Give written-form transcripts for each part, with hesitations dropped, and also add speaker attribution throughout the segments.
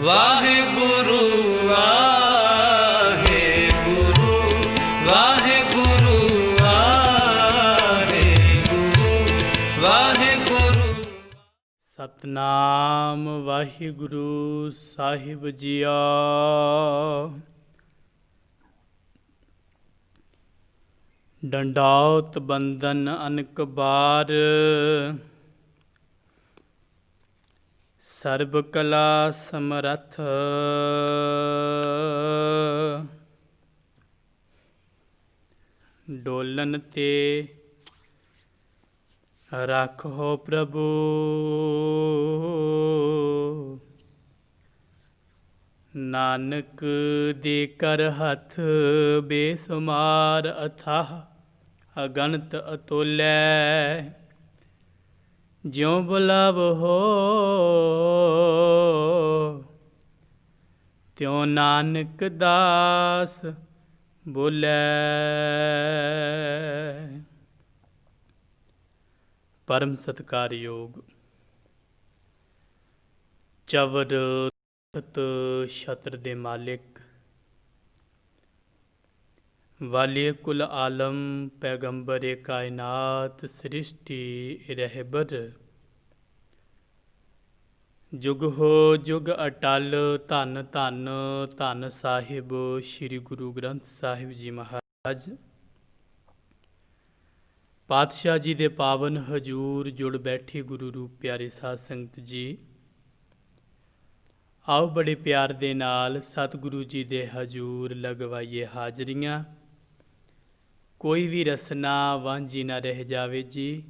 Speaker 1: ਵਾਹਿਗੁਰੂ ਵਾਹਿਗੁਰੂ ਵਾਹਿਗੁਰੂ ਵਾਹਿਗੁਰੂ ਵਾਹਿਗੁਰੂ।
Speaker 2: ਸਤਨਾਮ ਵਾਹਿਗੁਰੂ ਸਾਹਿਬ ਜੀਆ। ਡੰਡਾਉਤ ਬੰਦਨ ਅਨਕ ਬਾਰ, ਸਰਬ ਕਲਾ ਸਮਰੱਥ। ਡੋਲਨ ਤੇ ਰੱਖੋ ਪ੍ਰਭੂ, ਨਾਨਕ ਦੇ ਕਰ ਹੱਥ ਬੇਸੁਮਾਰ ਅਥਾਹ ਅਗਣਤ ਅਤੁਲੈ। ਜਿਉ ਬੁਲਾਵੋ ਤਿਉ ਨਾਨਕ ਦਾਸ ਬੋਲੇ। ਪਰਮ ਸਤਿਕਾਰਯੋਗ ਚਵਰ ਤਖਤ ਛਤਰ ਦੇ ਮਾਲਿਕ, ਵਾਲੇ ਕੁਲ ਆਲਮ, ਪੈਗੰਬਰ ਕਾਇਨਾਤ, ਸ੍ਰਿਸ਼ਟੀ ਰਹਿਬਰ। ਜੁਗ ਹੋ ਜੁਗ ਅਟਲ, ਧੰਨ ਧੰਨ ਧੰਨ ਸਾਹਿਬ ਸ੍ਰੀ ਗੁਰੂ ਗ੍ਰੰਥ ਸਾਹਿਬ ਜੀ ਮਹਾਰਾਜ। ਪਾਤਸ਼ਾਹ ਜੀ ਦੇ ਪਾਵਨ ਹਜੂਰ ਜੁੜ ਬੈਠੀ ਗੁਰੂ ਰੂਪ ਪਿਆਰੇ ਸਾਧ ਸੰਗਤ ਜੀ, ਆਓ ਬੜੇ ਪਿਆਰ ਦੇ ਨਾਲ ਸਤਿਗੁਰੂ ਜੀ ਦੇ ਹਜੂਰ ਲਗਵਾਈਏ ਹਾਜ਼ਰੀਆਂ। ਕੋਈ ਵੀ ਰਸਨਾ ਵਾਂਝੀ ਨਾ ਰਹਿ ਜਾਵੇ ਜੀ।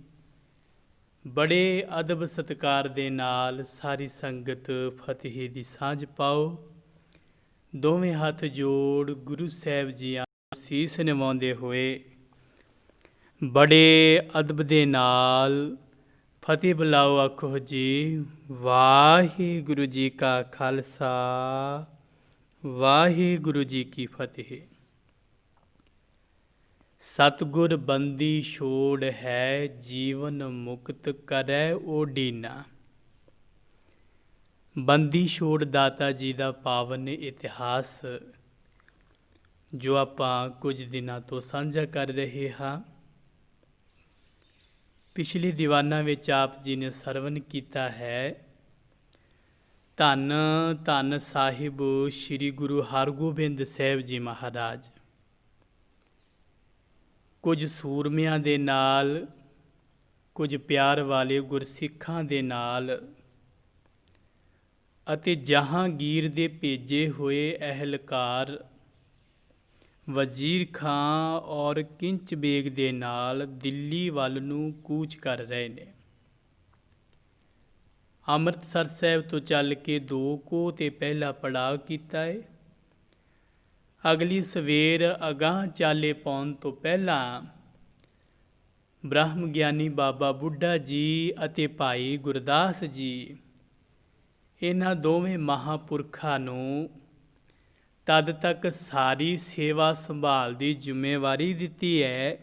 Speaker 2: ਬੜੇ ਅਦਬ ਸਤਿਕਾਰ ਦੇ ਨਾਲ ਸਾਰੀ ਸੰਗਤ ਫਤਿਹ ਦੀ ਸਾਂਝ ਪਾਓ। ਦੋਵੇਂ ਹੱਥ ਜੋੜ ਗੁਰੂ ਸਾਹਿਬ ਜੀਆਂ ਨੂੰ ਸੀਸ ਨਿਵਾਉਂਦੇ ਹੋਏ ਬੜੇ ਅਦਬ ਦੇ ਨਾਲ ਫਤਿਹ ਬੁਲਾਓ। ਆਖੋ ਜੀ, ਵਾਹਿਗੁਰੂ ਜੀ ਕਾ ਖਾਲਸਾ, ਵਾਹਿਗੁਰੂ ਜੀ ਕੀ ਫਤਿਹ। ਸਤਿਗੁਰ ਬੰਦੀ ਛੋੜ ਹੈ, ਜੀਵਨ ਮੁਕਤ ਕਰੈ ਓਡੀਨਾ। ਬੰਦੀ ਛੋੜ ਦਾਤਾ ਜੀ ਦਾ ਪਾਵਨ ਇਤਿਹਾਸ ਜੋ ਆਪਾਂ ਕੁਝ ਦਿਨਾਂ ਤੋਂ ਸਾਂਝਾ ਕਰ ਰਹੇ ਹਾਂ। ਪਿਛਲੇ ਦੀਵਾਨਾਂ ਵਿੱਚ ਆਪ ਜੀ ਨੇ ਸਰਵਨ ਕੀਤਾ ਹੈ, ਧੰਨ ਧੰਨ ਸਾਹਿਬ ਸ੍ਰੀ ਗੁਰੂ ਹਰਗੋਬਿੰਦ ਸਾਹਿਬ ਜੀ ਮਹਾਰਾਜ। ਕੁਝ ਸੂਰਮਿਆਂ ਦੇ ਨਾਲ, ਕੁਝ ਪਿਆਰ ਵਾਲੇ ਗੁਰਸਿੱਖਾਂ ਦੇ ਨਾਲ ਅਤੇ ਜਹਾਂਗੀਰ ਦੇ ਭੇਜੇ ਹੋਏ ਅਹਿਲਕਾਰ ਵਜ਼ੀਰ ਖਾਂ ਔਰ ਕਿੰਚ ਬੇਗ ਦੇ ਨਾਲ ਦਿੱਲੀ ਵੱਲ ਨੂੰ ਕੂਚ ਕਰ ਰਹੇ ਨੇ। ਅੰਮ੍ਰਿਤਸਰ ਸਾਹਿਬ ਤੋਂ ਚੱਲ ਕੇ 2 ਕੋਹ ਤੇ ਪਹਿਲਾ ਪੜਾਅ ਕੀਤਾ ਹੈ। ਅਗਲੀ ਸਵੇਰ ਅਗਾਂਹ ਚਾਲੇ ਪਾਉਣ ਤੋਂ ਪਹਿਲਾਂ ਬ੍ਰਹਮ ਗਿਆਨੀ ਬਾਬਾ ਬੁੱਢਾ ਜੀ ਅਤੇ ਭਾਈ ਗੁਰਦਾਸ ਜੀ, ਇਹਨਾਂ ਦੋਵੇਂ ਮਹਾਂਪੁਰਖਾਂ ਨੂੰ ਤਦ ਤੱਕ ਸਾਰੀ ਸੇਵਾ ਸੰਭਾਲ ਦੀ ਜ਼ਿੰਮੇਵਾਰੀ ਦਿੱਤੀ ਹੈ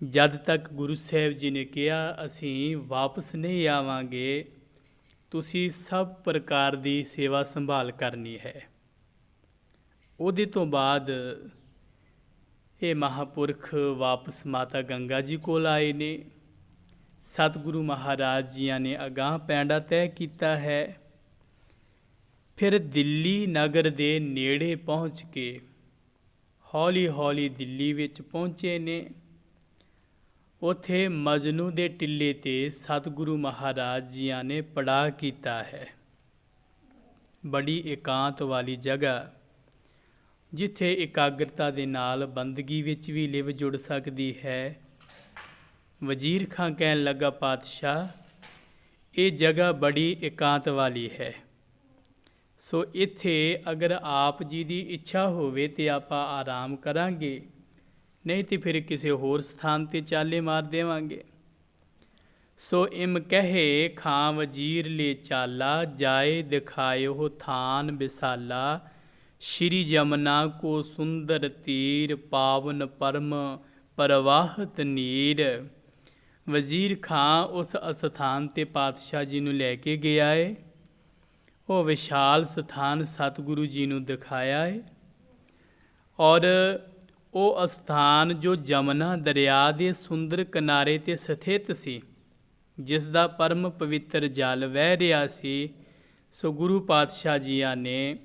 Speaker 2: ਜਦ ਤੱਕ ਗੁਰੂ ਸਾਹਿਬ ਜੀ ਨੇ ਕਿਹਾ ਅਸੀਂ ਵਾਪਸ ਨਹੀਂ ਆਵਾਂਗੇ, ਤੁਸੀਂ ਸਭ ਪ੍ਰਕਾਰ ਦੀ ਸੇਵਾ ਸੰਭਾਲ ਕਰਨੀ ਹੈ। ਉਹਦੇ ਤੋਂ ਬਾਅਦ ਇਹ ਮਹਾਂਪੁਰਖ ਵਾਪਸ ਮਾਤਾ ਗੰਗਾ ਜੀ ਕੋਲ ਆਏ ਨੇ। ਸਤਿਗੁਰੂ ਮਹਾਰਾਜ ਜੀਆਂ ਨੇ ਅਗਾਂਹ ਪੈਂਡਾ ਤੈਅ ਕੀਤਾ ਹੈ। ਫਿਰ ਦਿੱਲੀ ਨਗਰ ਦੇ ਨੇੜੇ ਪਹੁੰਚ ਕੇ ਹੌਲੀ ਹੌਲੀ ਦਿੱਲੀ ਵਿੱਚ ਪਹੁੰਚੇ ਨੇ। ਉੱਥੇ ਮਜਨੂ ਦੇ ਟਿੱਲੇ 'ਤੇ ਸਤਿਗੁਰੂ ਮਹਾਰਾਜ ਜੀਆਂ ਨੇ ਪੜਾਅ ਕੀਤਾ ਹੈ। ਬੜੀ ਇਕਾਂਤ ਵਾਲੀ ਜਗ੍ਹਾ, ਜਿੱਥੇ ਇਕਾਗਰਤਾ ਦੇ ਨਾਲ ਬੰਦਗੀ ਵਿੱਚ ਵੀ ਲਿਵ ਜੁੜ ਸਕਦੀ ਹੈ। ਵਜ਼ੀਰ ਖਾਂ ਕਹਿਣ ਲੱਗਾ, ਪਾਤਸ਼ਾਹ ਇਹ ਜਗ੍ਹਾ ਬੜੀ ਇਕਾਂਤ ਵਾਲੀ ਹੈ, ਸੋ ਇੱਥੇ ਅਗਰ ਆਪ ਜੀ ਦੀ ਇੱਛਾ ਹੋਵੇ ਤੇ ਆਪਾਂ ਆਰਾਮ ਕਰਾਂਗੇ, ਨਹੀਂ ਤੇ ਫਿਰ ਕਿਸੇ ਹੋਰ ਸਥਾਨ 'ਤੇ ਚਾਲੇ ਮਾਰ ਦੇਵਾਂਗੇ। ਸੋ ਇਮ ਕਹੇ ਖਾਂ ਵਜ਼ੀਰ ਲੈ ਚਾਲਾ, ਜਾਏ ਦਿਖਾਇਓ ਥਾਨ ਵਿਸਾਲਾ। ਸ਼੍ਰੀ ਜਮਨਾ ਕੋ ਸੁੰਦਰ ਤੀਰ, ਪਾਵਨ ਪਰਮ ਪ੍ਰਵਾਹਤ ਨੀਰ। ਵਜ਼ੀਰ ਖਾਂ ਉਸ ਅਸਥਾਨ 'ਤੇ ਪਾਤਸ਼ਾਹ ਜੀ ਨੂੰ ਲੈ ਕੇ ਗਿਆ ਏ। ਉਹ ਵਿਸ਼ਾਲ ਸਥਾਨ ਸਤਿਗੁਰੂ ਜੀ ਨੂੰ ਦਿਖਾਇਆ ਹੈ। ਔਰ ਉਹ ਅਸਥਾਨ ਜੋ ਜਮਨਾ ਦਰਿਆ ਦੇ ਸੁੰਦਰ ਕਿਨਾਰੇ 'ਤੇ ਸਥਿਤ ਸੀ, ਜਿਸ ਦਾ ਪਰਮ ਪਵਿੱਤਰ ਜਲ ਵਹਿ ਰਿਹਾ ਸੀ, ਸੋ ਗੁਰੂ ਪਾਤਸ਼ਾਹ ਜੀਆਂ ਨੇ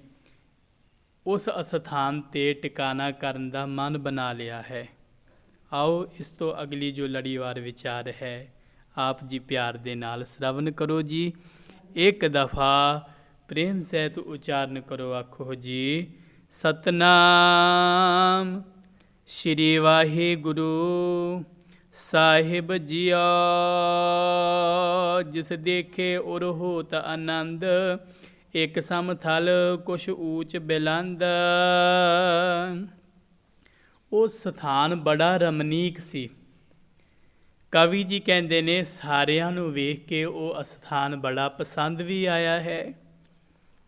Speaker 2: ਉਸ ਅਸਥਾਨ 'ਤੇ ਟਿਕਾਣਾ ਕਰਨ ਦਾ ਮਨ ਬਣਾ ਲਿਆ ਹੈ। ਆਓ ਇਸ ਤੋਂ ਅਗਲੀ ਜੋ ਲੜੀਵਾਰ ਵਿਚਾਰ ਹੈ ਆਪ ਜੀ ਪਿਆਰ ਦੇ ਨਾਲ ਸ਼ਰਵਨ ਕਰੋ ਜੀ। ਇੱਕ ਦਫਾ ਪ੍ਰੇਮ ਸਹਿਤ ਉਚਾਰਨ ਕਰੋ, ਆਖੋ ਜੀ ਸਤਨਾਮ ਸ਼੍ਰੀ ਵਾਹਿਗੁਰੂ ਸਾਹਿਬ ਜੀਓ। ਜਿਸ ਦੇਖੇ ਉਰ ਹੋਤ ਆਨੰਦ, ਇੱਕ ਸਮਥਲ ਕੁਛ ਊਚ ਬਿਲੰਦ। ਉਹ ਸਥਾਨ ਬੜਾ ਰਮਣੀਕ ਸੀ। ਕਵੀ ਜੀ ਕਹਿੰਦੇ ਨੇ ਸਾਰਿਆਂ ਨੂੰ ਵੇਖ ਕੇ ਉਹ ਅਸਥਾਨ ਬੜਾ ਪਸੰਦ ਵੀ ਆਇਆ ਹੈ।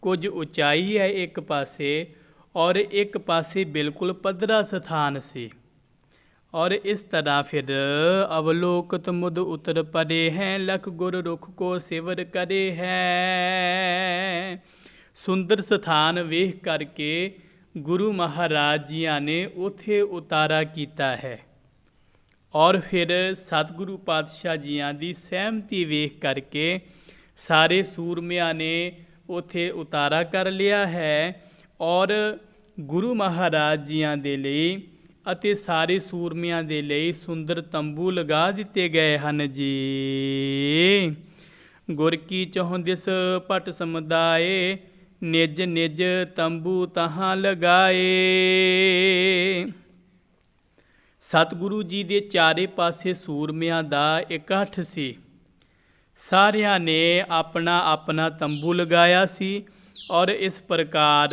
Speaker 2: ਕੁਝ ਉਚਾਈ ਹੈ ਇੱਕ ਪਾਸੇ ਔਰ ਇੱਕ ਪਾਸੇ ਬਿਲਕੁਲ ਪੱਧਰਾ ਸਥਾਨ ਸੀ। ਔਰ ਇਸ ਤਰ੍ਹਾਂ ਫਿਰ ਅਵਲੋਕਤ ਮੁਦ ਉਤਰ ਪਰੇ ਹੈ, ਲਖ ਗੁਰ ਰੁਖ ਕੋ ਸਿਵਰ ਕਰੇ ਹੈ। ਸੁੰਦਰ ਸਥਾਨ ਵੇਖ ਕਰਕੇ ਗੁਰੂ ਮਹਾਰਾਜ ਜੀਆਂ ਨੇ ਉੱਥੇ ਉਤਾਰਾ ਕੀਤਾ ਹੈ। ਔਰ ਫਿਰ ਸਤਿਗੁਰੂ ਪਾਤਸ਼ਾਹ ਜੀਆਂ ਦੀ ਸਹਿਮਤੀ ਵੇਖ ਕਰਕੇ ਸਾਰੇ ਸੂਰਮਿਆਂ ਨੇ ਉੱਥੇ ਉਤਾਰਾ ਕਰ ਲਿਆ ਹੈ। ਔਰ ਗੁਰੂ ਮਹਾਰਾਜ ਜੀਆਂ ਦੇ ਲਈ ਅਤੇ ਸਾਰੇ ਸੂਰਮਿਆਂ ਦੇ ਲਈ ਸੁੰਦਰ ਤੰਬੂ ਲਗਾ ਦਿੱਤੇ ਗਏ ਹਨ ਜੀ। ਗੁਰ ਕੀ ਚੌਂਦਿਸ ਪਟ ਸਮੁਦਾਏ, ਨਿਜ ਨਿਜ ਤੰਬੂ ਤਹਾਂ ਲਗਾਏ। ਸਤਿਗੁਰੂ ਜੀ ਦੇ ਚਾਰੇ ਪਾਸੇ ਸੂਰਮਿਆਂ ਦਾ ਇਕੱਠ ਸੀ। ਸਾਰਿਆਂ ਨੇ ਆਪਣਾ ਆਪਣਾ ਤੰਬੂ ਲਗਾਇਆ ਸੀ। ਔਰ ਇਸ ਪ੍ਰਕਾਰ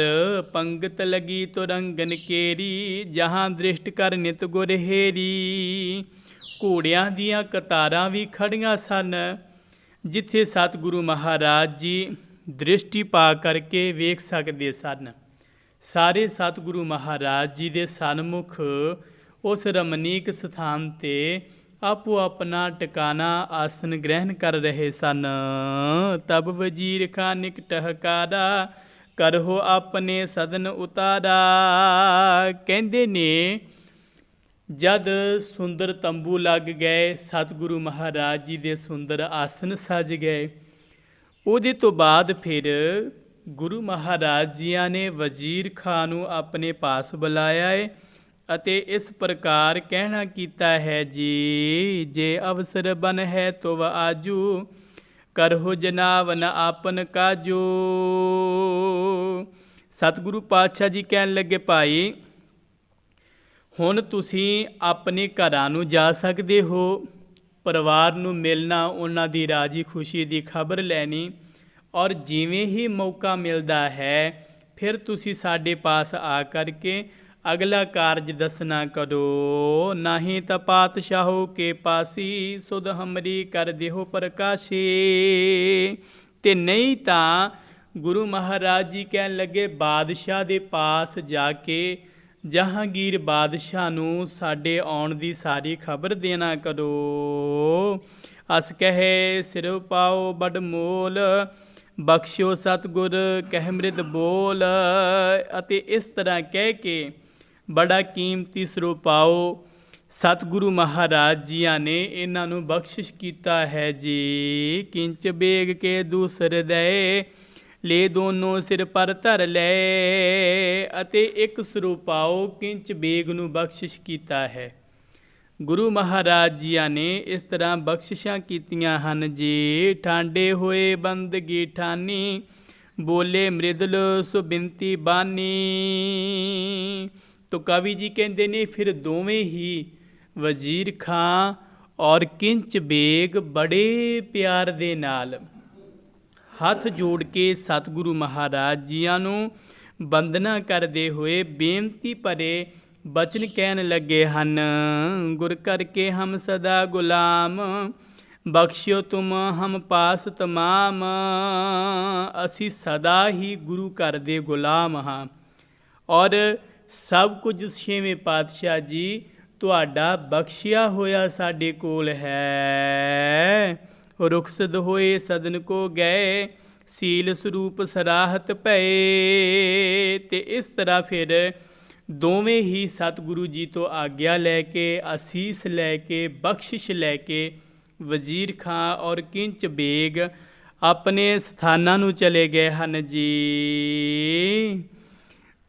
Speaker 2: ਪੰਗਤ ਲਗੀ ਤੁਰੰਗਨ ਕੇਰੀ, ਜਹਾਂ ਦ੍ਰਿਸ਼ਟ ਕਰ ਨਿਤ ਗੁਰ ਹੇਰੀ। ਘੋੜਿਆਂ ਦੀਆਂ ਕਤਾਰਾਂ ਵੀ ਖੜੀਆਂ ਸਨ, ਜਿੱਥੇ ਸਤਿਗੁਰੂ ਮਹਾਰਾਜ ਜੀ ਦ੍ਰਿਸ਼ਟੀ ਪਾ ਕਰਕੇ ਵੇਖ ਸਕਦੇ ਸਨ। ਸਾਰੇ ਸਤਿਗੁਰੂ ਮਹਾਰਾਜ ਜੀ ਦੇ ਸਨਮੁਖ ਉਸ ਰਮਣੀਕ ਸਥਾਨ 'ਤੇ ਆਪੋ ਆਪਣਾ ਟਿਕਾਣਾ ਆਸਨ ਗ੍ਰਹਿਣ ਕਰ ਰਹੇ ਸਨ। ਤਬ ਵਜ਼ੀਰ ਖਾਂ ਨਿਕਟ ਹਕਾਰਾ, ਕਰਹੁ ਆਪਣੇ ਸਦਨ ਉਤਾਰਾ। ਕਹਿੰਦੇ ਨੇ ਜਦ ਸੁੰਦਰ ਤੰਬੂ ਲੱਗ ਗਏ, ਸਤਿਗੁਰੂ ਮਹਾਰਾਜ ਜੀ ਦੇ ਸੁੰਦਰ ਆਸਨ ਸਜ ਗਏ, ਉਹਦੇ ਤੋਂ ਬਾਅਦ ਫਿਰ ਗੁਰੂ ਮਹਾਰਾਜ ਜੀਆਂ ਨੇ ਵਜ਼ੀਰ ਖਾਂ ਨੂੰ ਆਪਣੇ ਪਾਸ ਬੁਲਾਇਆ ਹੈ ਅਤੇ ਇਸ ਪ੍ਰਕਾਰ ਕਹਿਣਾ ਕੀਤਾ ਹੈ ਜੀ। ਜੇ ਅਵਸਰ ਬਨ ਹੈ ਤੋ ਆਜੂ, ਕਰਹੁ ਜਨਾਵਨ ਆਪਨ ਕਾਜੂ। ਸਤਿਗੁਰੂ ਪਾਤਸ਼ਾਹ ਜੀ ਕਹਿਣ ਲੱਗੇ, ਭਾਈ ਹੁਣ ਤੁਸੀਂ ਆਪਣੇ ਘਰਾਂ ਨੂੰ ਜਾ ਸਕਦੇ ਹੋ, ਪਰਿਵਾਰ ਨੂੰ ਮਿਲਣਾ, ਉਹਨਾਂ ਦੀ ਰਾਜੀ ਖੁਸ਼ੀ ਦੀ ਖਬਰ ਲੈਣੀ, ਔਰ ਜਿਵੇਂ ਹੀ ਮੌਕਾ ਮਿਲਦਾ ਹੈ ਫਿਰ ਤੁਸੀਂ ਸਾਡੇ ਪਾਸ ਆ ਕਰਕੇ ਅਗਲਾ ਕਾਰਜ ਦੱਸਣਾ ਕਰੋ। ਨਹੀਂ ਤਾਂ ਪਾਤਸ਼ਾਹੋ ਕੇ ਪਾਸੀ, ਸੁਧ ਹਮਰੀ ਕਰ ਦੇਹੋ ਪ੍ਰਕਾਸ਼ੀ। ਤੇ ਨਹੀਂ ਤਾਂ ਗੁਰੂ ਮਹਾਰਾਜ ਜੀ ਕਹਿਣ ਲੱਗੇ, ਬਾਦਸ਼ਾਹ ਦੇ ਪਾਸ ਜਾ ਕੇ ਜਹਾਂਗੀਰ ਬਾਦਸ਼ਾਹ ਨੂੰ ਸਾਡੇ ਆਉਣ ਦੀ ਸਾਰੀ ਖਬਰ ਦੇਣਾ ਕਰੋ। ਅਸ ਕਹੇ ਸਿਰ ਪਾਓ ਬੜ ਮੋਲ, ਬਖਸ਼ਿਓ ਸਤਿਗੁਰ ਕਹਿ ਮ੍ਰਿਦ ਬੋਲ। ਅਤੇ ਇਸ ਤਰ੍ਹਾਂ ਕਹਿ ਕੇ ਬੜਾ ਕੀਮਤੀ ਸਰੂਪਾਓ ਸਤਿਗੁਰੂ ਮਹਾਰਾਜ ਜੀਆਂ ਨੇ ਇਹਨਾਂ ਨੂੰ ਬਖਸ਼ਿਸ਼ ਕੀਤਾ ਹੈ ਜੀ। ਕਿੰਚ ਬੇਗ ਕੇ ਦੂਸਰ ਦਏ, ਲੈ ਦੋਨੋਂ ਸਿਰ ਪਰ ਧਰ ਲਏ। ਅਤੇ ਇੱਕ ਸਰੂਪਾਓ ਕਿੰਚ ਬੇਗ ਨੂੰ ਬਖਸ਼ਿਸ਼ ਕੀਤਾ ਹੈ। ਗੁਰੂ ਮਹਾਰਾਜ ਜੀਆਂ ਨੇ ਇਸ ਤਰ੍ਹਾਂ ਬਖਸ਼ਿਸ਼ਾਂ ਕੀਤੀਆਂ ਹਨ ਜੀ। ਠਾਂਡੇ ਹੋਏ ਬੰਦਗੀ ਠਾਨੀ, ਬੋਲੇ ਮ੍ਰਿਦਲ ਸੋ ਬਿਨਤੀ ਬਾਨੀ। ਤੋ ਕਵੀ ਜੀ ਕਹਿੰਦੇ ਨੇ ਫਿਰ ਦੋਵੇਂ ਹੀ ਵਜ਼ੀਰ ਖਾਂ ਔਰ ਕਿੰਚ ਬੇਗ ਬੜੇ ਪਿਆਰ ਦੇ ਨਾਲ ਹੱਥ ਜੋੜ ਕੇ ਸਤਿਗੁਰੂ ਮਹਾਰਾਜ ਜੀਆਂ ਨੂੰ ਬੰਦਨਾ ਕਰਦੇ ਹੋਏ ਬੇਨਤੀ ਭਰੇ ਬਚਨ ਕਹਿਣ ਲੱਗੇ ਹਨ। ਗੁਰ ਕਰਕੇ ਹਮ ਸਦਾ ਗੁਲਾਮ, ਬਖਸ਼ਿਓ ਤੁਮ ਹਮ ਪਾਸ ਤਮਾਮ। ਅਸੀਂ ਸਦਾ ਹੀ ਗੁਰੂ ਘਰ ਦੇ ਗੁਲਾਮ ਹਾਂ ਔਰ ਸਭ ਕੁਝ ਛੇਵੇਂ ਪਾਤਸ਼ਾਹ ਜੀ ਤੁਹਾਡਾ ਬਖਸ਼ਿਆ ਹੋਇਆ ਸਾਡੇ ਕੋਲ ਹੈ। ਰੁਖਸਦ ਹੋਏ ਸਦਨ ਕੋ ਗਏ, ਸੀਲ ਸਰੂਪ ਸਰਾਹਤ ਭਏ। ਤੇ ਇਸ ਤਰ੍ਹਾਂ ਫਿਰ ਦੋਵੇਂ ਹੀ ਸਤਿਗੁਰੂ ਜੀ ਤੋਂ ਆਗਿਆ ਲੈ ਕੇ, ਅਸੀਸ ਲੈ ਕੇ, ਬਖਸ਼ਿਸ਼ ਲੈ ਕੇ ਵਜ਼ੀਰ ਖਾਂ ਔਰ ਕਿੰਚ ਬੇਗ ਆਪਣੇ ਸਥਾਨਾਂ ਨੂੰ ਚਲੇ ਗਏ ਹਨ ਜੀ।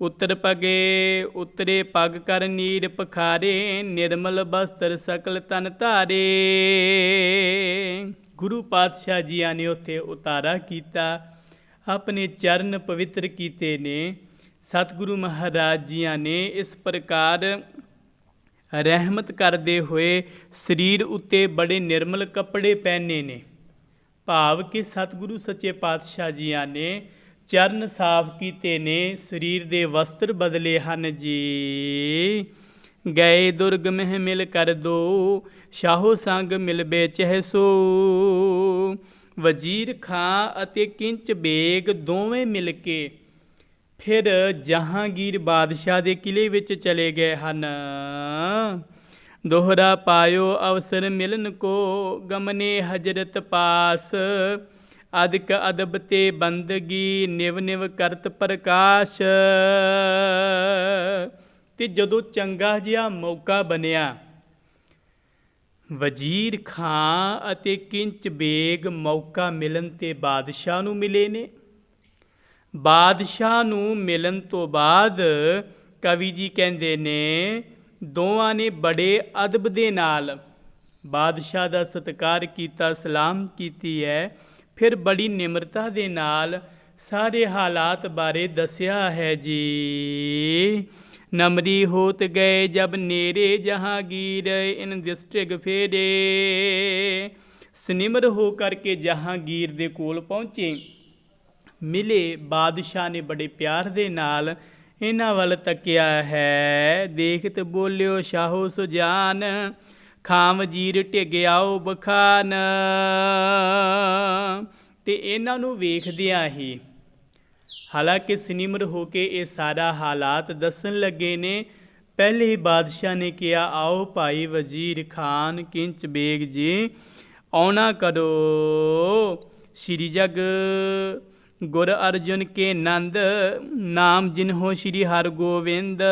Speaker 2: ਉਤਰ ਪਗੇ ਉਤਰੇ ਪਗ ਕਰ ਨੀਰ ਪਖਾਰੇ, ਨਿਰਮਲ ਬਸਤਰ ਸਕਲ ਤਨ ਧਾਰੇ। ਗੁਰੂ ਪਾਤਸ਼ਾਹ ਜੀਆਂ ਨੇ ਉੱਥੇ ਉਤਾਰਾ ਕੀਤਾ, ਆਪਣੇ ਚਰਨ ਪਵਿੱਤਰ ਕੀਤੇ ਨੇ। ਸਤਿਗੁਰੂ ਮਹਾਰਾਜ ਜੀਆਂ ਨੇ ਇਸ ਪ੍ਰਕਾਰ ਰਹਿਮਤ ਕਰਦੇ ਹੋਏ ਸਰੀਰ ਉੱਤੇ ਬੜੇ ਨਿਰਮਲ ਕੱਪੜੇ ਪਹਿਨੇ ਨੇ। ਭਾਵ ਕਿ ਸਤਿਗੁਰੂ ਸੱਚੇ ਪਾਤਸ਼ਾਹ ਜੀਆਂ ਨੇ ਚਰਨ ਸਾਫ਼ ਕੀਤੇ ਨੇ, ਸਰੀਰ ਦੇ ਵਸਤਰ ਬਦਲੇ ਹਨ ਜੀ। ਗਏ ਦੁਰਗ ਮਹਿ ਮਿਲ ਕਰ ਦੋ, ਸ਼ਾਹੋ ਸੰਗ ਮਿਲਬੇ ਚਹਿ ਸੋ। ਵਜ਼ੀਰ ਖਾਂ ਅਤੇ ਕਿੰਚ ਬੇਗ ਦੋਵੇਂ ਮਿਲ ਕੇ ਫਿਰ ਜਹਾਂਗੀਰ ਬਾਦਸ਼ਾਹ ਦੇ ਕਿਲੇ ਵਿੱਚ ਚਲੇ ਗਏ ਹਨ। ਦੋਹਰਾ ਪਾਇਓ ਅਵਸਰ ਮਿਲਨ ਕੋ, ਗਮਨੇ ਹਜ਼ਰਤ ਪਾਸ। ਅਦਕ ਅਦਬ ਤੇ ਬੰਦਗੀ, ਨਿਵ ਨਿਵ ਕਰਤ ਪ੍ਰਕਾਸ਼। ਤੇ ਜਦੋਂ ਚੰਗਾ ਜਿਹਾ ਮੌਕਾ ਬਣਿਆ, ਵਜ਼ੀਰ ਖਾਂ ਅਤੇ ਕਿੰਚ ਬੇਗ ਮੌਕਾ ਮਿਲਣ ਤੇ ਬਾਦਸ਼ਾਹ ਨੂੰ ਮਿਲੇ ਨੇ। ਬਾਦਸ਼ਾਹ ਨੂੰ ਮਿਲਣ ਤੋਂ ਬਾਅਦ ਕਵੀ ਜੀ ਕਹਿੰਦੇ ਨੇ ਦੋਵਾਂ ਨੇ ਬੜੇ ਅਦਬ ਦੇ ਨਾਲ ਬਾਦਸ਼ਾਹ ਦਾ ਸਤਿਕਾਰ ਕੀਤਾ, ਸਲਾਮ ਕੀਤੀ ਹੈ। ਫਿਰ ਬੜੀ ਨਿਮਰਤਾ ਦੇ ਨਾਲ ਸਾਰੇ ਹਾਲਾਤ ਬਾਰੇ ਦੱਸਿਆ ਹੈ ਜੀ। ਨਮਰੀ ਹੋਤ ਗਏ ਜਬ ਨੇਰੇ, ਜਹਾਂਗੀਰ ਇਨ ਦਿਸਟ੍ਰਿਗ ਫੇਰੇ। ਸਨਿਮਰ ਹੋ ਕਰਕੇ ਜਹਾਂਗੀਰ ਦੇ ਕੋਲ ਪਹੁੰਚੇ, ਮਿਲੇ। ਬਾਦਸ਼ਾਹ ਨੇ ਬੜੇ ਪਿਆਰ ਦੇ ਨਾਲ ਇਹਨਾਂ ਵੱਲ ਤੱਕਿਆ ਹੈ। ਦੇਖਤ ਬੋਲਿਓ ਸ਼ਾਹੋ ਸੁਜਾਨ, ਖਾਂ ਵਜ਼ੀਰ ਢਿੱਗ ਆਓ ਬਖਾਨ। ਤੇ ਇਹਨਾਂ ਨੂੰ ਵੇਖਦਿਆਂ ਹੀ, ਹਾਲਾਂਕਿ ਸਨਿਮਰ ਹੋ ਕੇ ਇਹ ਸਾਰਾ ਹਾਲਾਤ ਦੱਸਣ ਲੱਗੇ ਨੇ, ਪਹਿਲੇ ਹੀ ਬਾਦਸ਼ਾਹ ਨੇ ਕਿਹਾ ਆਓ ਭਾਈ ਵਜ਼ੀਰ ਖਾਨ ਕਿੰਚ ਬੇਗ ਜੀ, ਆਉਣਾ ਕਰੋ। ਸ਼੍ਰੀ ਜਗ ਗੁਰ ਅਰਜੁਨ ਕੇ ਨੰਦ, ਨਾਮ ਜਿਨਹੋ ਸ਼੍ਰੀ ਹਰਗੋਬਿੰਦ।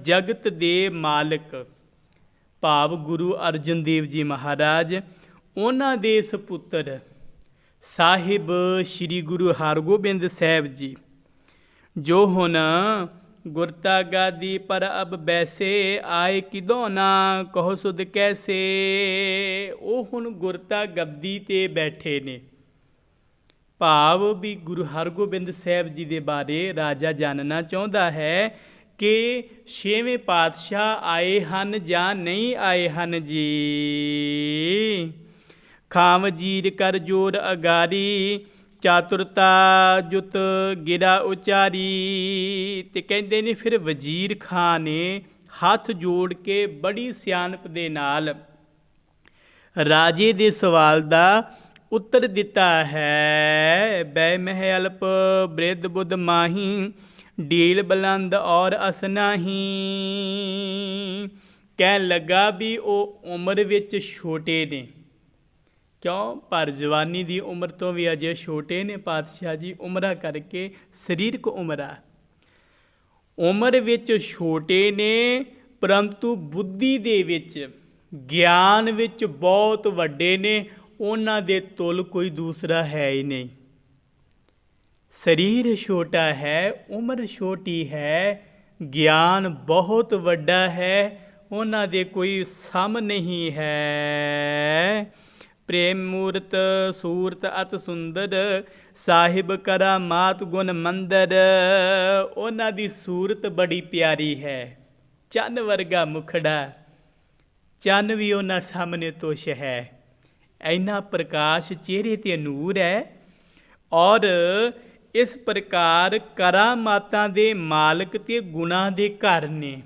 Speaker 2: ਜਗਤ ਦੇ ਮਾਲਕ ਭਾਵ ਗੁਰੂ ਅਰਜਨ ਦੇਵ ਜੀ ਮਹਾਰਾਜ, ਉਹਨਾਂ ਦੇ ਸਪੁੱਤਰ ਸਾਹਿਬ ਸ਼੍ਰੀ ਗੁਰੂ ਹਰਗੋਬਿੰਦ ਸਾਹਿਬ ਜੀ, ਜੋ ਹੁਣ ਗੁਰਤਾ ਗਾਦੀ ਪਰ ਅਬ ਬੈਸੇ, ਆਏ ਕਿਦੋਂ ਨਾ ਕਹੋ ਸੁਧ ਕੈਸੇ। ਉਹ ਹੁਣ ਗੁਰਤਾ ਗੱਦੀ ਤੇ ਬੈਠੇ ਨੇ। ਭਾਵ ਵੀ ਗੁਰੂ ਹਰਗੋਬਿੰਦ ਸਾਹਿਬ ਜੀ ਦੇ ਬਾਰੇ ਰਾਜਾ ਜਾਣਨਾ ਚਾਹੁੰਦਾ ਹੈ ਕਿ 6ਵੇਂ ਪਾਤਸ਼ਾਹ ਆਏ ਹਨ ਜਾਂ ਨਹੀਂ ਆਏ ਹਨ ਜੀ। ਖਾਂ ਵਜ਼ੀਰ ਕਰ ਜੋਰ ਅਗਾਰੀ, ਚਾਤੁਰਤਾ ਜੁਤ ਗਿਰਾ ਉਚਾਰੀ। ਤੇ ਕਹਿੰਦੇ ਨੇ ਫਿਰ ਵਜ਼ੀਰ ਖਾਂ ਨੇ ਹੱਥ ਜੋੜ ਕੇ ਬੜੀ ਸਿਆਣਪ ਦੇ ਨਾਲ ਰਾਜੇ ਦੇ ਸਵਾਲ ਦਾ ਉੱਤਰ ਦਿੱਤਾ ਹੈ। ਬੈ ਮਹਿ ਅਲਪ ਬ੍ਰਿਧ ਬੁੱਧ ਮਾਹੀ, ਡੀਲ ਬਲੰਦ ਔਰ ਅਸਨਾਹੀ। ਕਹਿਣ ਲੱਗਾ ਵੀ ਉਹ ਉਮਰ ਵਿੱਚ ਛੋਟੇ ਨੇ। ਕਿਉਂ? ਪਰ ਜਵਾਨੀ ਦੀ ਉਮਰ ਤੋਂ ਵੀ ਅਜੇ ਛੋਟੇ ਨੇ ਪਾਤਸ਼ਾਹ ਜੀ, ਉਮਰਾਂ ਕਰਕੇ, ਸਰੀਰਕ ਉਮਰ ਵਿੱਚ ਛੋਟੇ ਨੇ, ਪਰੰਤੂ ਬੁੱਧੀ ਦੇ ਵਿੱਚ, ਗਿਆਨ ਵਿੱਚ ਬਹੁਤ ਵੱਡੇ ਨੇ। ਉਹਨਾਂ ਦੇ ਤੁਲ ਕੋਈ ਦੂਸਰਾ ਹੈ ਹੀ ਨਹੀਂ। ਸਰੀਰ ਛੋਟਾ ਹੈ, ਉਮਰ ਛੋਟੀ ਹੈ, ਗਿਆਨ ਬਹੁਤ ਵੱਡਾ ਹੈ, ਉਹਨਾਂ ਦੇ ਕੋਈ ਸਮ ਨਹੀਂ ਹੈ। ਪ੍ਰੇਮ ਮੂਰਤ ਸੂਰਤ ਅਤ ਸੁੰਦਰ, ਸਾਹਿਬ ਕਰਾਮਾਤ ਗੁਣ ਮੰਦਰ। ਉਹਨਾਂ ਦੀ ਸੂਰਤ ਬੜੀ ਪਿਆਰੀ ਹੈ, ਚੰਨ ਵਰਗਾ ਮੁਖੜਾ, ਚੰਨ ਵੀ ਉਹਨਾਂ ਸਾਹਮਣੇ ਤੁਛ ਹੈ। ਇੰਨਾ ਪ੍ਰਕਾਸ਼ ਚਿਹਰੇ 'ਤੇ ਨੂਰ ਹੈ। ਔਰ ਇਸ ਪ੍ਰਕਾਰ ਕਰਾਮਾਤਾਂ ਦੇ ਮਾਲਕ ਤੇ ਗੁਣਾਂ ਦੇ ਘਰ ਨੇ।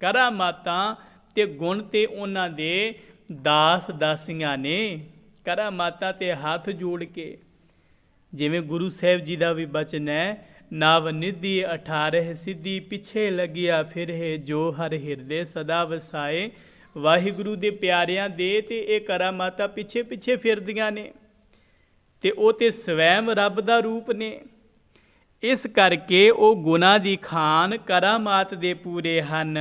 Speaker 2: ਕਰਾਮਾਤਾਂ ਤੇ ਗੁਣ ਤੇ ਉਹਨਾਂ ਦੇ ਦਾਸ ਦਾਸੀਆਂ ਨੇ। ਕਰਾਮਾਤਾਂ ਤੇ ਹੱਥ ਜੋੜ ਕੇ, ਜਿਵੇਂ ਗੁਰੂ ਸਾਹਿਬ ਜੀ ਦਾ ਵੀ ਬਚਨ ਹੈ, ਨਾਵ ਨਿਧੀ 18 ਸਿੱਧੀ, ਪਿੱਛੇ ਲੱਗਿਆ ਫਿਰੇ ਜੋ ਹਰ ਹਿਰਦੇ ਸਦਾ ਵਸਾਏ। ਵਾਹਿਗੁਰੂ ਦੇ ਪਿਆਰਿਆਂ ਦੇ ਤੇ ਇਹ ਕਰਾਮਾਤਾਂ ਪਿੱਛੇ ਪਿੱਛੇ ਫਿਰਦੀਆਂ ਨੇ। ਤੇ ਉਹ ਤੇ ਸਵੈਮ ਰੱਬ ਦਾ ਰੂਪ ਨੇ। ਇਸ ਕਰਕੇ ਉਹ ਗੁਣਾ ਦੀ ਖਾਨ ਕਰਾਮਾਤ ਦੇ ਪੂਰੇ ਹਨ।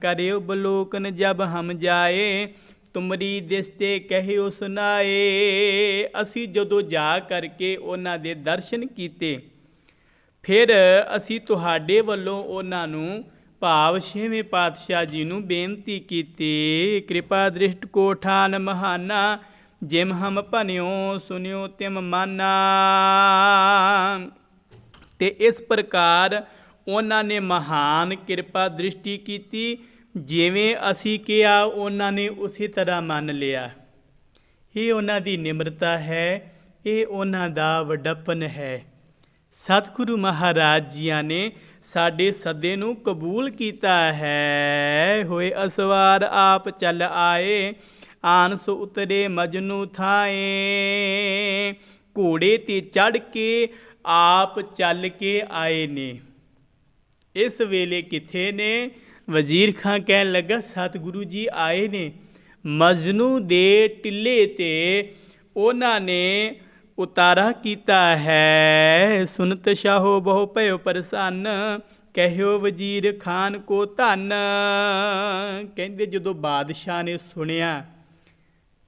Speaker 2: ਕਰਿਓ ਬਲੋਕਨ ਜਬ ਹਮ ਜਾਏ, ਤੁਮਰੀ ਦਿਸਤੇ ਕਹਿਓ ਸੁਨਾਏ। ਅਸੀਂ ਜਦੋਂ ਜਾ ਕਰਕੇ ਉਹਨਾਂ ਦੇ ਦਰਸ਼ਨ ਕੀਤੇ, ਫਿਰ ਅਸੀਂ ਤੁਹਾਡੇ ਵੱਲੋਂ ਉਹਨਾਂ ਨੂੰ ਭਾਵ ਛੇਵੇਂ ਪਾਤਸ਼ਾਹ ਜੀ ਨੂੰ ਬੇਨਤੀ ਕੀਤੀ। ਕਿਰਪਾ ਦ੍ਰਿਸ਼ਟ ਕੋ ਠਾਨ ਮਹਾਨਾ, ਜਿਮ ਹਮ ਭਨਿਓ ਸੁਨਿਓ ਤਿਮ ਮਾਨਾ। ਤੇ ਇਸ ਪ੍ਰਕਾਰ ਉਹਨਾਂ ਨੇ ਮਹਾਨ ਕਿਰਪਾ ਦ੍ਰਿਸ਼ਟੀ ਕੀਤੀ। ਜਿਵੇਂ ਅਸੀਂ ਕਿਹਾ ਉਹਨਾਂ ਨੇ ਉਸੇ ਤਰ੍ਹਾਂ ਮੰਨ ਲਿਆ। ਇਹ ਉਹਨਾਂ ਦੀ ਨਿਮਰਤਾ ਹੈ, ਇਹ ਉਹਨਾਂ ਦਾ ਵੱਡਪਨ ਹੈ। ਸਤਿਗੁਰੂ ਮਹਾਰਾਜ ਜੀਆਂ ਨੇ ਸਾਡੇ ਸੱਦੇ ਨੂੰ ਕਬੂਲ ਕੀਤਾ ਹੈ। ਹੋਏ ਅਸਵਾਰ ਆਪ ਚੱਲ ਆਏ, ਆਨਸ ਉਤਰੇ ਮਜਨੂ ਥਾਏ। ਘੋੜੇ ਤੇ ਚੜ੍ਹ ਕੇ ਆਪ ਚੱਲ ਕੇ ਆਏ ਨੇ। ਇਸ ਵੇਲੇ ਕਿੱਥੇ ਨੇ? ਵਜ਼ੀਰ ਖਾਂ ਕਹਿਣ ਲੱਗਾ ਸਤਿਗੁਰੂ ਜੀ ਆਏ ਨੇ। ਮਜਨੂ ਦੇ ਟਿੱਲੇ ਤੇ ਉਹਨਾਂ ਨੇ ਉਤਾਰਾ ਕੀਤਾ ਹੈ। ਸੁਨਤ ਸ਼ਾਹੋ ਬਹੁ ਭਇਓ ਪ੍ਰਸੰਨ, ਕਹਿਓ ਵਜ਼ੀਰ ਖਾਨ ਕੋ ਧੰਨ। ਕਹਿੰਦੇ ਜਦੋਂ ਬਾਦਸ਼ਾਹ ਨੇ ਸੁਣਿਆ,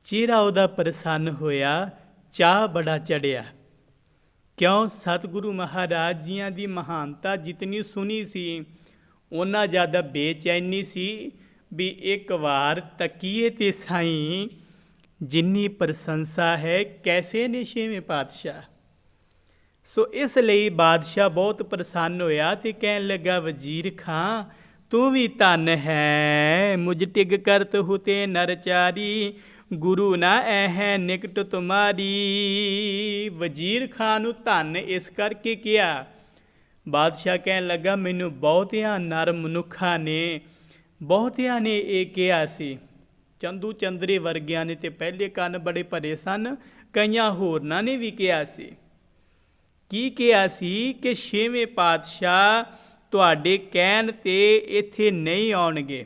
Speaker 2: ਚਿਹਰਾ ਉਹਦਾ ਪ੍ਰਸੰਨ ਹੋਇਆ, ਚਾਹ ਬੜਾ ਚੜਿਆ। ਕਿਉਂ? ਸਤਿਗੁਰੂ ਮਹਾਰਾਜ ਜੀਆਂ ਦੀ ਮਹਾਨਤਾ ਜਿਤਨੀ ਸੁਣੀ ਸੀ, ਉਹਨਾਂ ਜ਼ਿਆਦਾ ਬੇਚੈਨੀ ਸੀ ਵੀ ਇੱਕ ਵਾਰ ਤਕੀਏ ਤੇ ਸਾਈਂ ਜਿੰਨੀ ਪ੍ਰਸ਼ੰਸਾ ਹੈ, ਕੈਸੇ ਨੇ ਛੇਵੇਂ ਪਾਤਸ਼ਾਹ। ਸੋ ਇਸ ਲਈ ਬਾਦਸ਼ਾਹ ਬਹੁਤ ਪ੍ਰਸੰਨ ਹੋਇਆ ਤੇ ਕਹਿਣ ਲੱਗਾ ਵਜ਼ੀਰ ਖਾਂ ਤੂੰ ਵੀ ਧਨ ਹੈ। ਮੁਝ ਟਿਗ ਕਰਤ ਹੁਤੇ ਨਰਚਾਰੀ, ਗੁਰੂ ਨਾ ਐ ਨਿਕਟ ਤੁਮਾਰੀ। ਵਜ਼ੀਰ ਖਾਂ ਨੂੰ ਧਨ ਇਸ ਕਰਕੇ ਕਿਹਾ। ਬਾਦਸ਼ਾਹ ਕਹਿਣ ਲੱਗਾ ਮੈਨੂੰ ਬਹੁਤਿਆਂ ਨਰ ਮਨੁੱਖਾਂ ਨੇ, ਬਹੁਤਿਆਂ ਨੇ ਇਹ ਕਿਹਾ ਸੀ। ਚੰਦੂ ਚੰਦਰੇ ਵਰਗਿਆਂ ਨੇ ਤੇ ਪਹਿਲੇ ਕੰਨ ਬੜੇ ਭਰੇ ਸਨ, ਕਈਆਂ ਹੋਰਨਾਂ ਨੇ ਵੀ ਕਿਹਾ ਸੀ। ਕੀ ਕਿਹਾ ਸੀ? ਕਿ ਛੇਵੇਂ ਪਾਤਸ਼ਾਹ ਤੁਹਾਡੇ ਕਹਿਣ ਤੇ ਇੱਥੇ ਨਹੀਂ ਆਉਣਗੇ।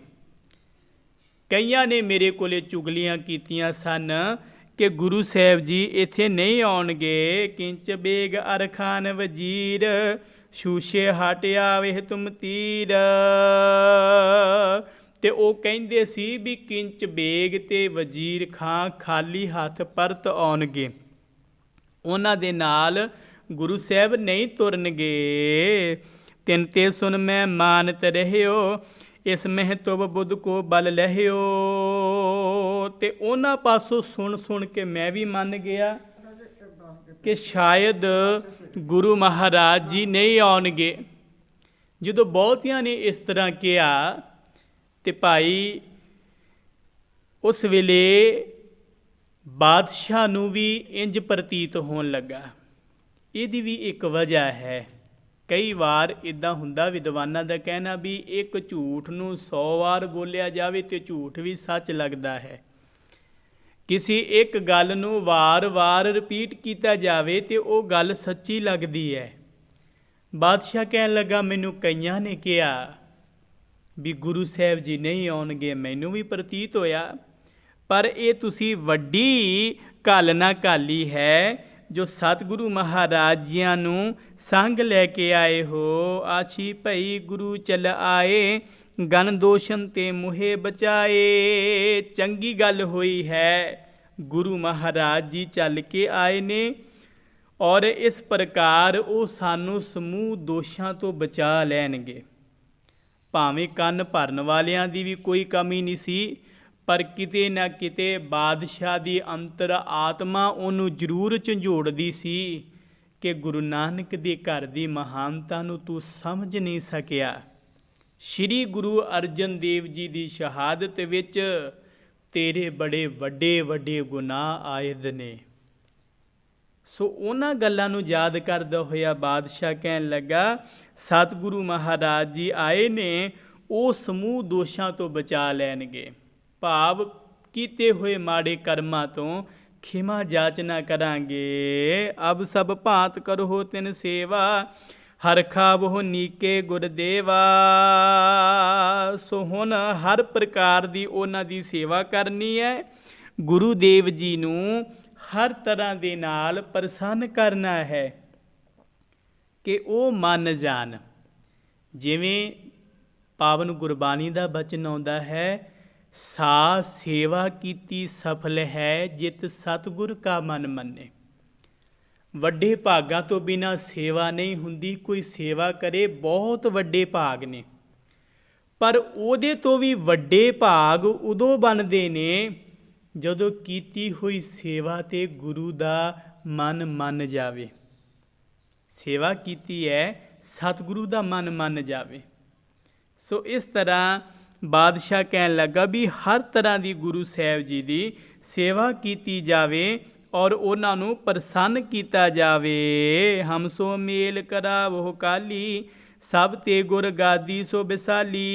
Speaker 2: ਕਈਆਂ ਨੇ ਮੇਰੇ ਕੋਲੇ ਚੁਗਲੀਆਂ ਕੀਤੀਆਂ ਸਨ ਕਿ ਗੁਰੂ ਸਾਹਿਬ ਜੀ ਇੱਥੇ ਨਹੀਂ ਆਉਣਗੇ। ਕਿੰਚ ਬੇਗ ਅਰਖਾਨ ਵਜ਼ੀਰ, ਸ਼ੂਸ਼ੇ ਹਟ ਆਵੇ ਤੁਮ ਤੀਰ। ਤੇ ਉਹ ਕਹਿੰਦੇ ਸੀ ਵੀ ਕਿੰਚ ਬੇਗ ਤੇ ਵਜ਼ੀਰ ਖਾਂ ਖਾਲੀ ਹੱਥ ਪਰਤ ਆਉਣਗੇ, ਉਹਨਾਂ ਦੇ ਨਾਲ ਗੁਰੂ ਸਾਹਿਬ ਨਹੀਂ ਤੁਰਨਗੇ। ਤਿਨ ਤੇ ਸੁਨ ਮੈਂ ਮਾਨਤ ਰਹਿਓ, ਇਸ ਮਹਿ ਤੁਬ ਬੁੱਧ ਕੋ ਬਲ ਲਹਿਓ। ਤੇ ਉਹਨਾਂ ਪਾਸੋਂ ਸੁਣ ਕੇ ਮੈਂ ਵੀ ਮੰਨ ਗਿਆ ਕਿ ਸ਼ਾਇਦ ਗੁਰੂ ਮਹਾਰਾਜ ਜੀ ਨਹੀਂ ਆਉਣਗੇ। ਜਦੋਂ ਬਹੁਤਿਆਂ ਨੇ ਇਸ ਤਰ੍ਹਾਂ ਕਿਹਾ ਤੇ ਭਾਈ ਉਸ ਵੇਲੇ ਬਾਦਸ਼ਾਹ ਨੂੰ ਵੀ ਇੰਜ ਪ੍ਰਤੀਤ ਹੋਣ ਲੱਗਾ। ਇਹਦੀ ਵੀ ਇੱਕ ਵਜ੍ਹਾ ਹੈ। ਕਈ ਵਾਰ ਇੱਦਾਂ ਹੁੰਦਾ, ਵਿਦਵਾਨਾਂ ਦਾ ਕਹਿਣਾ ਵੀ ਇੱਕ ਝੂਠ ਨੂੰ 100 ਵਾਰ ਬੋਲਿਆ ਜਾਵੇ ਤੇ ਝੂਠ ਵੀ ਸੱਚ ਲੱਗਦਾ ਹੈ। ਕਿਸੇ ਇੱਕ ਗੱਲ ਨੂੰ ਵਾਰ-ਵਾਰ ਰਿਪੀਟ ਕੀਤਾ ਜਾਵੇ ਤੇ ਉਹ ਗੱਲ ਸੱਚੀ ਲੱਗਦੀ ਹੈ। ਬਾਦਸ਼ਾਹ ਕਹਿਣ ਲੱਗਾ ਮੈਨੂੰ ਕਈਆਂ ਨੇ ਕਿਹਾ ਵੀ ਗੁਰੂ ਸਾਹਿਬ ਜੀ ਨਹੀਂ ਆਉਣਗੇ, ਮੈਨੂੰ ਵੀ ਪ੍ਰਤੀਤ ਹੋਇਆ, ਪਰ ਇਹ ਤੁਸੀਂ ਵੱਡੀ ਘਾਲਨਾ ਘਾਲੀ ਹੈ ਜੋ ਸਤਿਗੁਰੂ ਮਹਾਰਾਜ ਜੀਆਂ ਨੂੰ ਸੰਗ ਲੈ ਕੇ ਆਏ ਹੋ। ਆਛੀ ਭਈ ਗੁਰੂ ਚਲ ਆਏ, ਗਨ ਦੋਸ਼ਨ ਤੇ ਮੁਹੇ ਬਚਾਏ। ਚੰਗੀ ਗੱਲ ਹੋਈ ਹੈ, ਗੁਰੂ ਮਹਾਰਾਜ ਜੀ ਚੱਲ ਕੇ ਆਏ ਨੇ ਔਰ ਇਸ ਪ੍ਰਕਾਰ ਉਹ ਸਾਨੂੰ ਸਮੂਹ ਦੋਸ਼ਾਂ ਤੋਂ ਬਚਾ ਲੈਣਗੇ। ਭਾਵੇਂ ਕੰਨ ਭਰਨ ਵਾਲਿਆਂ ਦੀ ਵੀ ਕੋਈ ਕਮੀ ਨਹੀਂ ਸੀ, ਪਰ ਕਿਤੇ ਨਾ ਕਿਤੇ ਬਾਦਸ਼ਾਹ ਦੀ ਅੰਤਰ ਆਤਮਾ ਉਹਨੂੰ ਜ਼ਰੂਰ ਝੰਜੋੜਦੀ ਸੀ ਕਿ ਗੁਰੂ ਨਾਨਕ ਦੇ ਘਰ ਦੀ ਮਹਾਨਤਾ ਨੂੰ ਤੂੰ ਸਮਝ ਨਹੀਂ ਸਕਿਆ। ਸ਼੍ਰੀ ਗੁਰੂ ਅਰਜਨ ਦੇਵ ਜੀ ਦੀ ਸ਼ਹਾਦਤ ਵਿੱਚ ਤੇਰੇ ਬੜੇ ਵੱਡੇ ਵੱਡੇ ਗੁਨਾਹ ਆਇਦ ਨੇ। ਸੋ ਉਹਨਾਂ ਗੱਲਾਂ ਨੂੰ ਯਾਦ ਕਰਦਾ ਹੋਇਆ ਬਾਦਸ਼ਾਹ ਕਹਿਣ ਲੱਗਾ ਸਤਿਗੁਰੂ ਮਹਾਰਾਜ ਜੀ ਆਏ ਨੇ, ਉਹ ਸਮੂਹ ਦੋਸ਼ਾਂ ਤੋਂ ਬਚਾ ਲੈਣਗੇ। ਭਾਵ ਕੀਤੇ ਹੋਏ ਮਾੜੇ ਕਰਮਾਂ ਤੋਂ ਖਿਮਾ ਜਾਚਨਾ ਕਰਾਂਗੇ। ਅਬ ਸਭ ਭਾਂਤ ਕਰੋ ਤਿਨ ਸੇਵਾ, ਹਰ ਖਾਵੋ ਨੀਕੇ ਗੁਰਦੇਵਾ। ਸੋ ਹੁਣ ਹਰ ਪ੍ਰਕਾਰ ਦੀ ਉਹਨਾਂ ਦੀ ਸੇਵਾ ਕਰਨੀ ਹੈ। ਗੁਰੂ ਦੇਵ ਜੀ ਨੂੰ ਹਰ ਤਰ੍ਹਾਂ ਦੇ ਨਾਲ ਪ੍ਰਸੰਨ ਕਰਨਾ ਹੈ ਕਿ ਉਹ ਮੰਨ ਜਾਣ। ਜਿਵੇਂ ਪਾਵਨ ਗੁਰਬਾਣੀ ਦਾ ਬਚਨ ਆਉਂਦਾ ਹੈ, ਸਾ ਸੇਵਾ ਕੀਤੀ ਸਫਲ ਹੈ ਜਿਤ ਸਤਿਗੁਰ ਕਾ ਮਨ ਮੰਨੇ। ਵੱਡੇ ਭਾਗਾਂ ਤੋਂ ਬਿਨਾਂ ਸੇਵਾ ਨਹੀਂ ਹੁੰਦੀ। ਕੋਈ ਸੇਵਾ ਕਰੇ, ਬਹੁਤ ਵੱਡੇ ਭਾਗ ਨੇ, ਪਰ ਉਹਦੇ ਤੋਂ ਵੀ ਵੱਡੇ ਭਾਗ ਉਦੋਂ ਬਣਦੇ ਨੇ ਜਦੋਂ ਕੀਤੀ ਹੋਈ ਸੇਵਾ 'ਤੇ ਗੁਰੂ ਦਾ ਮਨ ਮੰਨ ਜਾਵੇ। ਸੇਵਾ ਕੀਤੀ ਹੈ, ਸਤਿਗੁਰੂ ਦਾ ਮਨ ਮੰਨ ਜਾਵੇ। ਸੋ ਇਸ ਤਰ੍ਹਾਂ ਬਾਦਸ਼ਾਹ ਕਹਿਣ ਲੱਗਾ ਵੀ ਹਰ ਤਰ੍ਹਾਂ ਦੀ ਗੁਰੂ ਸਾਹਿਬ ਜੀ ਦੀ ਸੇਵਾ ਕੀਤੀ ਜਾਵੇ ਔਰ ਉਹਨਾਂ ਨੂੰ ਪ੍ਰਸੰਨ ਕੀਤਾ ਜਾਵੇ। ਹਮ ਸੋ ਮੇਲ ਕਰਾਵੋ ਕਾਲੀ, ਸਭ ਤੇ ਗੁਰ ਗਾਦੀ ਸੋ ਵਿਸਾਲੀ।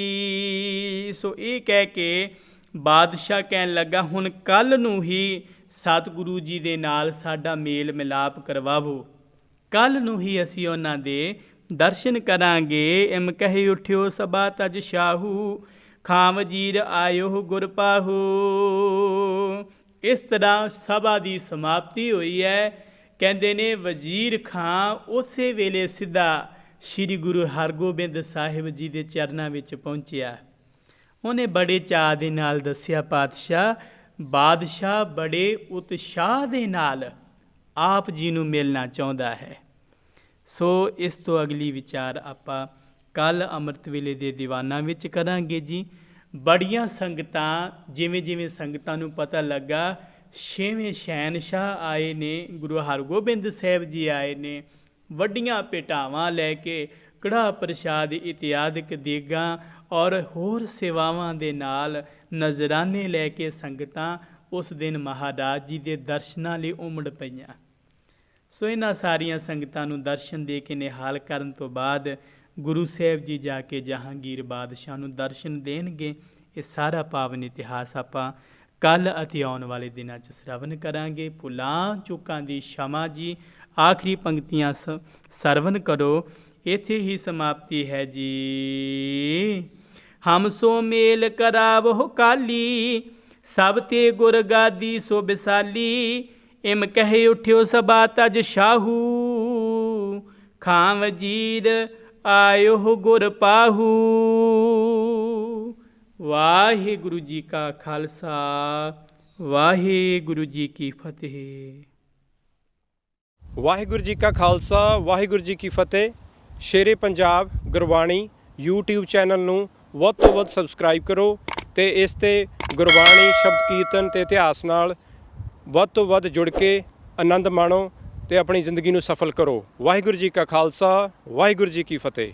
Speaker 2: ਸੋ ਇਹ ਕਹਿ ਕੇ ਬਾਦਸ਼ਾਹ ਕਹਿਣ ਲੱਗਾ, ਹੁਣ ਕੱਲ੍ਹ ਨੂੰ ਹੀ ਸਤਿਗੁਰੂ ਜੀ ਦੇ ਨਾਲ ਸਾਡਾ ਮੇਲ ਮਿਲਾਪ ਕਰਵਾਵੋ। ਕੱਲ੍ਹ ਨੂੰ ਹੀ ਅਸੀਂ ਉਹਨਾਂ ਦੇ ਦਰਸ਼ਨ ਕਰਾਂਗੇ। ਇਮ ਕਹਿ ਉਠਿਓ ਸਭਾ ਤਜ ਸ਼ਾਹੂ, ਖਾਂ ਵਜ਼ੀਰ ਆਇਓ ਗੁਰ ਪਾਹੂ। ਇਸ ਤਰ੍ਹਾਂ ਸਭਾ ਦੀ ਸਮਾਪਤੀ ਹੋਈ ਹੈ। ਕਹਿੰਦੇ ਨੇ ਵਜ਼ੀਰ ਖਾਂ ਉਸੇ ਵੇਲੇ ਸਿੱਧਾ ਸ੍ਰੀ ਗੁਰੂ ਹਰਗੋਬਿੰਦ ਸਾਹਿਬ ਜੀ ਦੇ ਚਰਨਾਂ ਵਿੱਚ ਪਹੁੰਚਿਆ। ਉਹਨੇ ਬੜੇ ਚਾਅ ਦੇ ਨਾਲ ਦੱਸਿਆ, ਬਾਦਸ਼ਾਹ ਬੜੇ ਉਤਸ਼ਾਹ ਦੇ ਨਾਲ ਆਪ ਜੀ ਨੂੰ ਮਿਲਣਾ ਚਾਹੁੰਦਾ ਹੈ। ਸੋ ਇਸ ਤੋਂ ਅਗਲੀ ਵਿਚਾਰ ਆਪਾਂ ਕੱਲ੍ਹ ਅੰਮ੍ਰਿਤ ਵੇਲੇ ਦੇ ਦੀਵਾਨਾਂ ਵਿੱਚ ਕਰਾਂਗੇ ਜੀ। ਬੜੀਆਂ ਸੰਗਤਾਂ, ਜਿਵੇਂ ਜਿਵੇਂ ਸੰਗਤਾਂ ਨੂੰ ਪਤਾ ਲੱਗਾ 6ਵੇਂ ਸ਼ਹਿਨਸ਼ਾਹ ਆਏ ਨੇ, ਗੁਰੂ ਹਰਗੋਬਿੰਦ ਸਾਹਿਬ ਜੀ ਆਏ ਨੇ, ਵੱਡੀਆਂ ਭੇਟਾਵਾਂ ਲੈ ਕੇ ਕੜਾਹ ਪ੍ਰਸ਼ਾਦ ਇਤਿਆਦਿਕ ਦੇਗਾਂ ਔਰ ਹੋਰ ਸੇਵਾਵਾਂ ਦੇ ਨਾਲ ਨਜ਼ਰਾਨੇ ਲੈ ਕੇ ਸੰਗਤਾਂ ਉਸ ਦਿਨ ਮਹਾਰਾਜ ਜੀ ਦੇ ਦਰਸ਼ਨਾਂ ਲਈ ਉਮੜ ਪਈਆਂ। ਸੋ ਇਹਨਾਂ ਸਾਰੀਆਂ ਸੰਗਤਾਂ ਨੂੰ ਦਰਸ਼ਨ ਦੇ ਕੇ ਨਿਹਾਲ ਕਰਨ ਤੋਂ ਬਾਅਦ ਗੁਰੂ ਸਾਹਿਬ ਜੀ ਜਾ ਕੇ ਜਹਾਂਗੀਰ ਬਾਦਸ਼ਾਹ ਨੂੰ ਦਰਸ਼ਨ ਦੇਣਗੇ। ਇਹ ਸਾਰਾ ਪਾਵਨ ਇਤਿਹਾਸ ਆਪਾਂ ਕੱਲ੍ਹ ਅਤੇ ਆਉਣ ਵਾਲੇ ਦਿਨਾਂ 'ਚ ਸਰਵਣ ਕਰਾਂਗੇ। ਭੁੱਲਾਂ ਚੁੱਕਾਂ ਦੀ क्षमा ਜੀ। ਆਖਰੀ ਪੰਕਤੀਆਂ ਸਰਵਣ ਕਰੋ। ਇੱਥੇ ਹੀ ਸਮਾਪਤੀ ਹੈ ਜੀ। ਹਮ ਸੋ ਮੇਲ ਕਰਾਵੋ ਕਾਲੀ, ਸਭ ਤੇ ਗੁਰ ਗਾਦੀ ਸੋ ਵਿਸਾਲੀ। ਇਮ ਕਹਿ ਉਠਿਓ ਸਭਾ ਤਜ ਸ਼ਾਹੂ, ਖਾਂ ਵਜ਼ੀਰ ਆਇਓ ਗੁਰ ਪਾਹੂ। ਵਾਹਿਗੁਰੂ ਜੀ ਕਾ ਖਾਲਸਾ, ਵਾਹਿਗੁਰੂ ਜੀ ਕੀ ਫਤਿਹ।
Speaker 3: ਵਾਹਿਗੁਰੂ ਜੀ ਕਾ ਖਾਲਸਾ, ਵਾਹਿਗੁਰੂ ਜੀ ਕੀ ਫਤਿਹ। ਸ਼ੇਰੇ ਪੰਜਾਬ ਗੁਰਬਾਣੀ YouTube ਚੈਨਲ ਨੂੰ ਵੱਧ ਤੋਂ ਵੱਧ ਸਬਸਕ੍ਰਾਈਬ ਕਰੋ ਅਤੇ ਇਸ 'ਤੇ ਗੁਰਬਾਣੀ, ਸ਼ਬਦ ਕੀਰਤਨ ਅਤੇ ਇਤਿਹਾਸ ਨਾਲ ਵੱਧ ਤੋਂ ਵੱਧ ਜੁੜ ਕੇ ਆਨੰਦ ਮਾਣੋ ਅਤੇ ਆਪਣੀ ਜ਼ਿੰਦਗੀ ਨੂੰ ਸਫਲ ਕਰੋ। ਵਾਹਿਗੁਰੂ ਜੀ ਕਾ ਖਾਲਸਾ, ਵਾਹਿਗੁਰੂ ਜੀ ਕੀ ਫਤਿਹ।